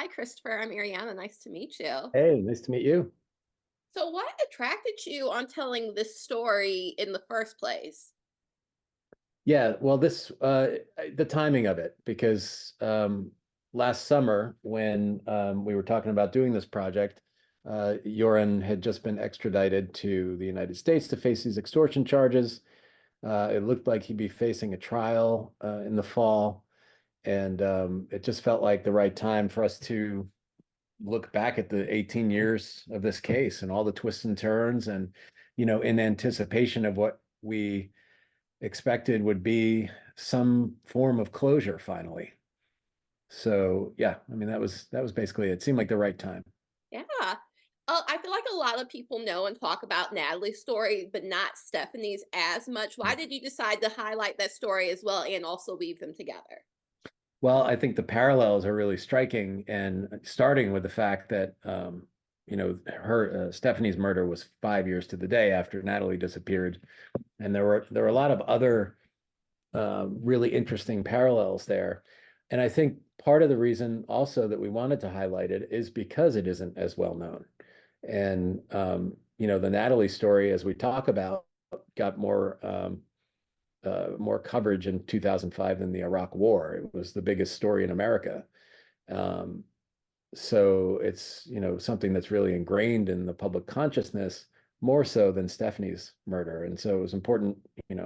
Hi, Christopher. I'm Ariana. Nice to meet you. Hey, nice to meet you. So, what attracted you on telling this story in the first place? Yeah, well, the timing of it, because last summer when we were talking about doing this project, Joran had just been extradited to the United States to face these extortion charges. It looked like he'd be facing a trial in the fall, and it just felt like the right time for us to look back at the 18 years of this case and all the twists and turns, and in anticipation of what we expected would be some form of closure finally. So yeah, I mean that was basically it. It seemed like the right time. Yeah. I feel like a lot of people know and talk about Natalie's story, but not Stephanie's as much. Why did you decide to highlight that story as well and also weave them together? Well, I think the parallels are really striking, and starting with the fact that her Stephanie's murder was 5 years to the day after Natalee disappeared, and there were a lot of other really interesting parallels there. And I think part of the reason also that we wanted to highlight it is because it isn't as well known. And the Natalee story, as we talk about, got more coverage in 2005 than the Iraq War. It was the biggest story in America. Um, so it's, something that's really ingrained in the public consciousness more so than Stephanie's murder. And so it was important,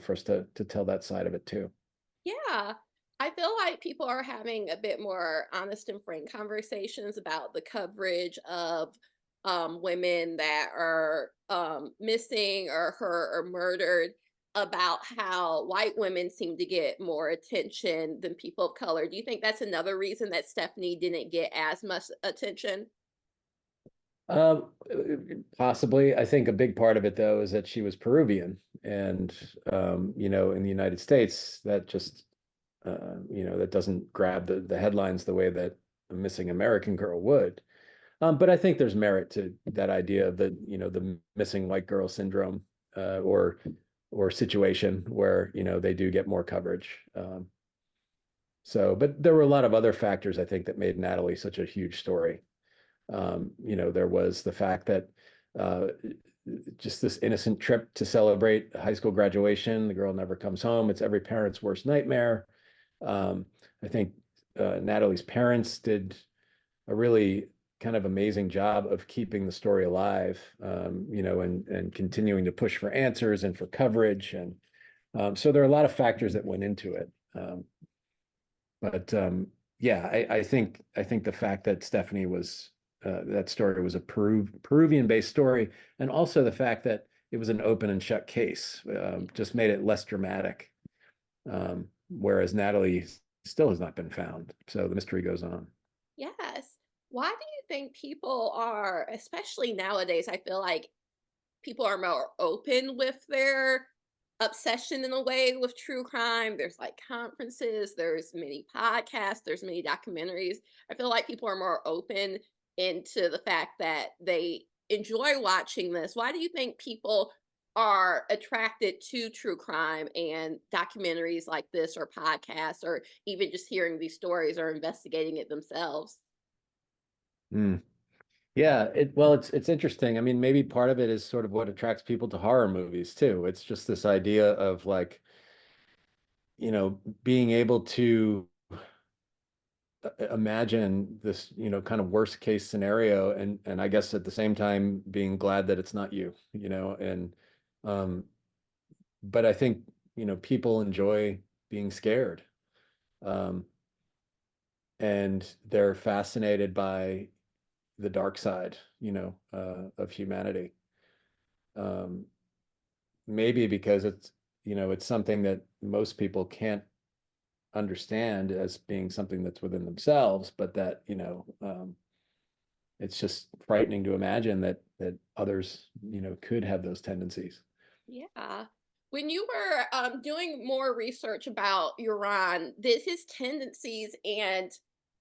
for us to tell that side of it too. Yeah. I feel like people are having a bit more honest and frank conversations about the coverage of women that are missing or hurt or murdered, about how white women seem to get more attention than people of color. Do you think that's another reason that Stephany didn't get as much attention? Um, Possibly. I think a big part of it, though, is that she was Peruvian, and in the United States, that just that doesn't grab the headlines the way that a missing American girl would. But I think there's merit to that idea of the missing white girl syndrome, or situation where they do get more coverage. But there were a lot of other factors I think that made Natalee such a huge story. There was the fact that uh, just this innocent trip to celebrate high school graduation, the girl never comes home. It's every parent's worst nightmare. I think Natalee's parents did a really kind of amazing job of keeping the story alive, and continuing to push for answers and for coverage. And so there are a lot of factors that went into it. But yeah, I think the fact that Stephany was that story was a Peruvian-based story, and also the fact that it was an open and shut case, just made it less dramatic. Whereas Natalee still has not been found, so the mystery goes on. Yes. Why do you think people are, especially nowadays, I feel like people are more open with their obsession in a way with true crime. There's like conferences, there's many podcasts, there's many documentaries. I feel like people are more open into the fact that they enjoy watching this. Why do you think people are attracted to true crime and documentaries like this or podcasts or even just hearing these stories or investigating it themselves? Hmm. Yeah, it's interesting. I mean, maybe part of it is sort of what attracts people to horror movies too. It's just this idea of like, being able to imagine this, kind of worst case scenario, and I guess at the same time being glad that it's not you, and um but I think, people enjoy being scared. Um and they're fascinated by the dark side, of humanity. Um Maybe because it's something that most people can't understand as being something that's within themselves, but that, it's just frightening to imagine that others, could have those tendencies. Yeah. When you were doing more research about Iran, did his tendencies and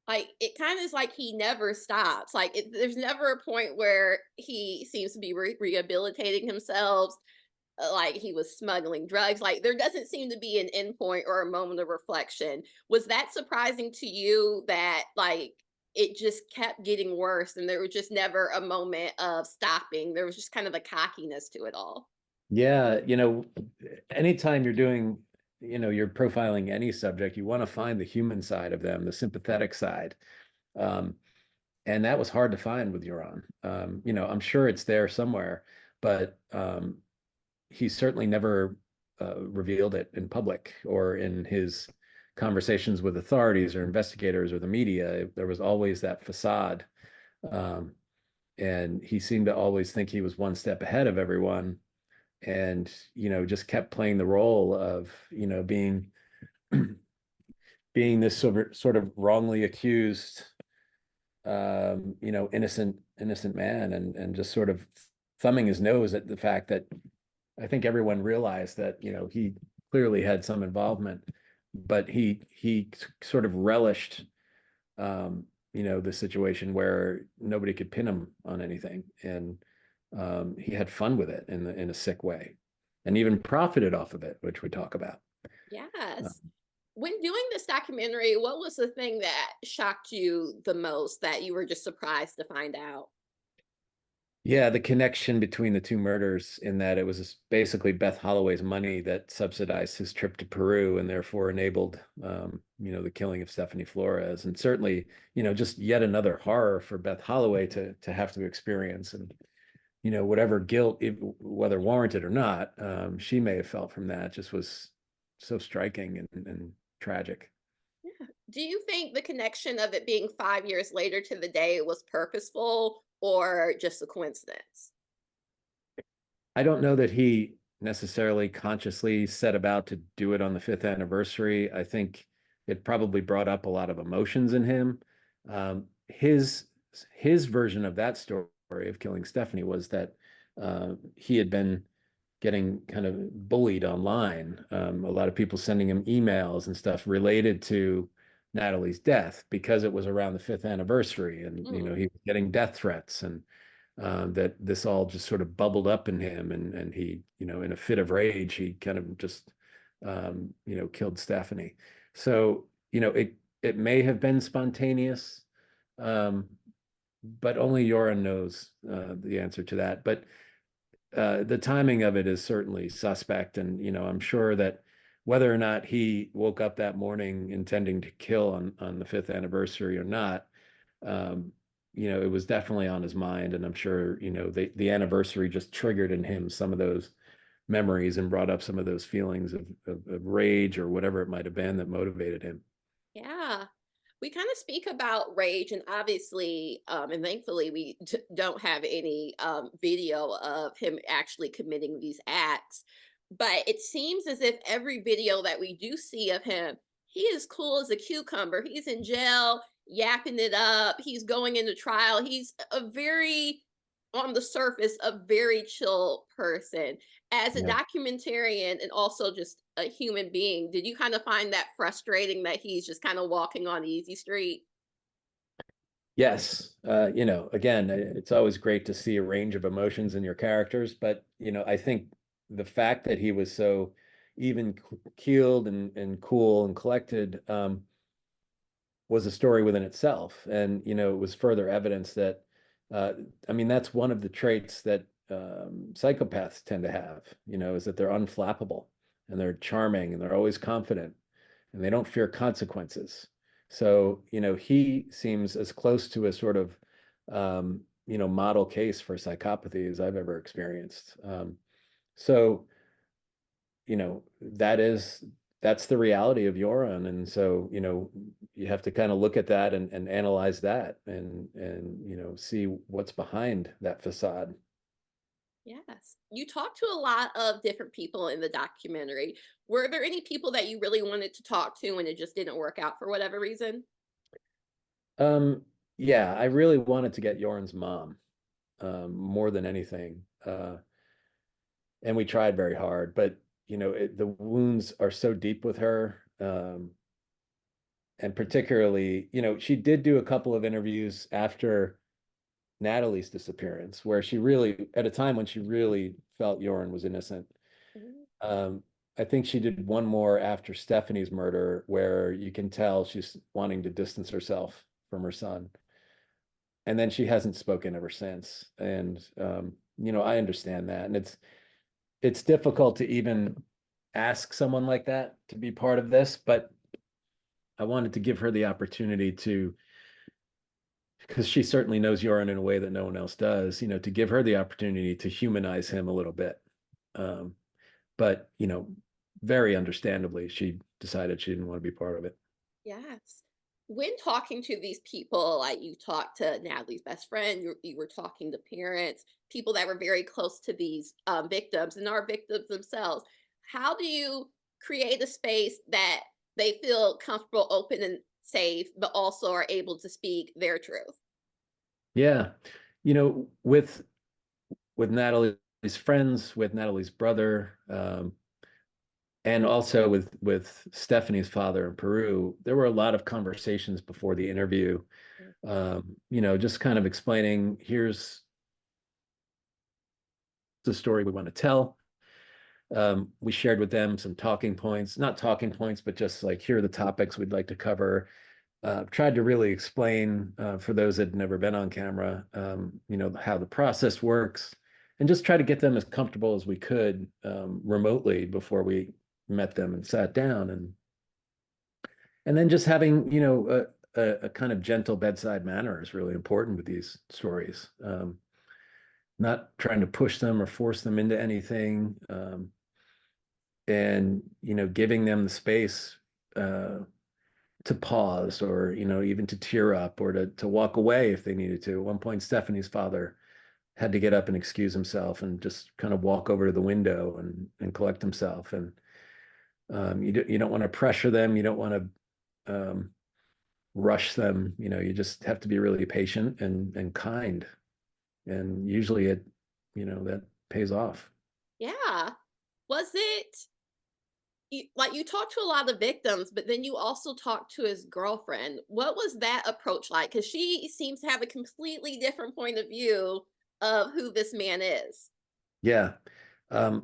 like it kind of is like he never stops. Like there's never a point where he seems to be rehabilitating himself. Like he was smuggling drugs. Like there doesn't seem to be an endpoint or a moment of reflection. Was that surprising to you that like it just kept getting worse, and there was just never a moment of stopping. There was just kind of a cockiness to it all. Yeah, anytime you're doing, you're profiling any subject, you want to find the human side of them, the sympathetic side. Um, and that was hard to find with Euron. I'm sure it's there somewhere, but he certainly never revealed it in public or in his conversations with authorities or investigators or the media. There was always that facade. Um, and he seemed to always think he was one step ahead of everyone and, just kept playing the role of, being this sort of wrongly accused, innocent man and just sort of thumbing his nose at the fact that I think everyone realized that, he clearly had some involvement, but he sort of relished, the situation where nobody could pin him on anything, and he had fun with it in a sick way, and even profited off of it, which we talk about. Uh, Yes. When doing this documentary, what was the thing that shocked you the most that you were just surprised to find out? Yeah, the connection between the two murders in that it was basically Beth Holloway's money that subsidized his trip to Peru and therefore enabled, the killing of Stephany Flores. And certainly, just yet another horror for Beth Holloway to have to experience. And, whatever guilt, whether warranted or not, she may have felt from that just was so striking and tragic. Yeah. Do you think the connection of it being 5 years later to the day was purposeful or just a coincidence? I don't know that he necessarily consciously set about to do it on the fifth anniversary. I think it probably brought up a lot of emotions in him. His version of that story of killing Stephany was that he had been getting kind of bullied online. A lot of people sending him emails and stuff related to Natalee's death because it was around the fifth anniversary, and Mm. he was getting death threats and that this all just sort of bubbled up in him, and he, in a fit of rage, he kind of just, killed Stephany. So, it may have been spontaneous, um, but only Yoren knows the answer to that. But the timing of it is certainly suspect, and I'm sure that whether or not he woke up that morning intending to kill on the fifth anniversary or not, um, it was definitely on his mind, and I'm sure, the anniversary just triggered in him some of those memories and brought up some of those feelings of rage or whatever it might have been that motivated him. Yeah. We kind of speak about rage, and obviously, and thankfully, we don't have any video of him actually committing these acts. But it seems as if every video that we do see of him, he is cool as a cucumber. He's in jail, yapping it up. He's going into trial. He's a very, on the surface, a very chill person. As a Yeah. documentarian and also just a human being, did you kind of find that frustrating that he's just kind of walking on easy street? Yes. Again, it's always great to see a range of emotions in your characters, but I think the fact that he was so even keeled and cool and collected, was a story within itself. And, it was further evidence that, uh, I mean, that's one of the traits that psychopaths tend to have, is that they're unflappable and they're charming and they're always confident and they don't fear consequences. So, he seems as close to a sort of, model case for psychopathy as I've ever experienced. So, that's the reality of Yoron. And so, you have to kind of look at that and analyze that and see what's behind that facade. Yes. You talked to a lot of different people in the documentary. Were there any people that you really wanted to talk to and it just didn't work out for whatever reason? Um, yeah, I really wanted to get Yoren's mom, more than anything. And we tried very hard, but the wounds are so deep with her. And particularly, she did do a couple of interviews after Natalee's disappearance, where she really, at a time when she really felt Yoren was innocent. Mhm. Um, I think she did one more after Stephany's murder, where you can tell she's wanting to distance herself from her son. and then she hasn't spoken ever since. And I understand that, and it's difficult to even ask someone like that to be part of this, but I wanted to give her the opportunity to, because she certainly knows Joran in a way that no one else does, to give her the opportunity to humanize him a little bit. Um, but, very understandably, she decided she didn't want to be part of it. Yes. When talking to these people, like you talked to Natalee's best friend, you were talking to parents, people that were very close to these victims and are victims themselves. How do you create a space that they feel comfortable, open, and safe, but also are able to speak their truth? Yeah. With Natalie's friends, with Natalie's brother, and also with Stephany's father in Peru, there were a lot of conversations before the interview. Just kind of explaining, here's the story we want to tell. We shared with them some talking points, not talking points, but just like, here are the topics we'd like to cover. Tried to really explain, for those that had never been on camera, how the process works, and just try to get them as comfortable as we could, remotely before we met them and sat down. And then just having, a kind of gentle bedside manner is really important with these stories. Not trying to push them or force them into anything. And, giving them the space, to pause, or even to tear up, or to walk away if they needed to. At one point, Stephany's father had to get up and excuse himself and just kind of walk over to the window and collect himself. And you don't want to pressure them, you don't want to rush them. You just have to be really patient and kind, and usually that pays off. Yeah. Was it like you talked to a lot of victims, but then you also talked to his girlfriend? What was that approach like? Because she seems to have a completely different point of view of who this man is. Yeah.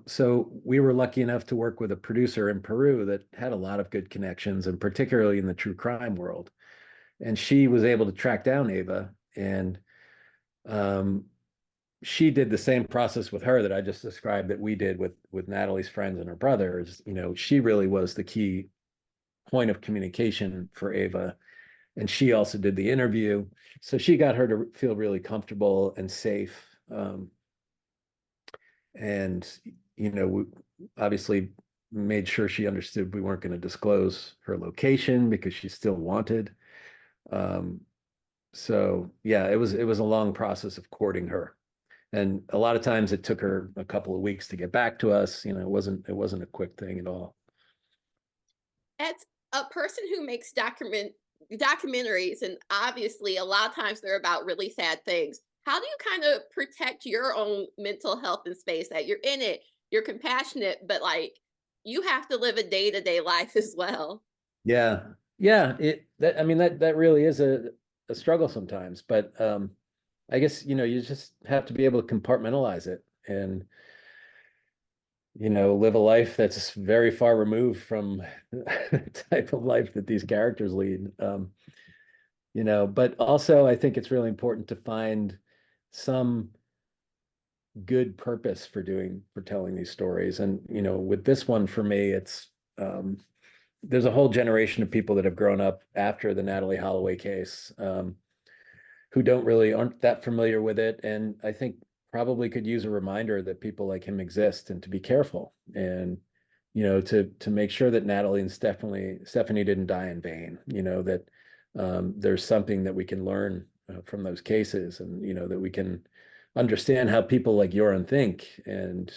So we were lucky enough to work with a producer in Peru that had a lot of good connections, and particularly in the true crime world. And she was able to track down Ava, and um, she did the same process with her that I just described, that we did with Natalie's friends and her brothers. She really was the key point of communication for Ava, and she also did the interview. So she got her to feel really comfortable and safe. And we obviously made sure she understood we weren't going to disclose her location because she still wanted. Um, so yeah, it was a long process of courting her, and a lot of times it took her a couple of weeks to get back to us. It wasn't a quick thing at all. As a person who makes documentaries, and obviously a lot of times they're about really sad things, how do you kind of protect your own mental health and space, that you're in it, you're compassionate, but like you have to live a day-to-day life as well? Yeah, yeah. I mean, that really is a struggle sometimes, but I guess you just have to be able to compartmentalize it, and live a life that's very far removed from the type of life that these characters lead. But also I think it's really important to find some good purpose for telling these stories. And with this one, for me, it's there's a whole generation of people that have grown up after the Natalee Holloway case, who aren't that familiar with it, and I think probably could use a reminder that people like him exist, and to be careful, and to make sure that Natalee and Stephany didn't die in vain. That there's something that we can learn, from those cases, and that we can understand how people like Joran think, and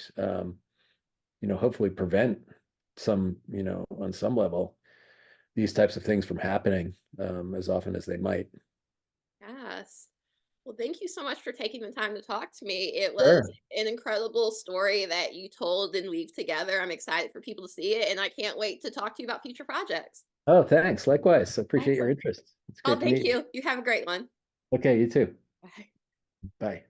hopefully prevent some, on some level, these types of things from happening, as often as they might. Yes. Well, thank you so much for taking the time to talk to me. It was Sure. an incredible story that you told and weave together. I'm excited for people to see it, and I can't wait to talk to you about future projects. Oh, thanks. Likewise. I appreciate your Awesome. interest. It's Oh, great to thank meet you. you. You have a great one. Okay, you too. Bye. Bye.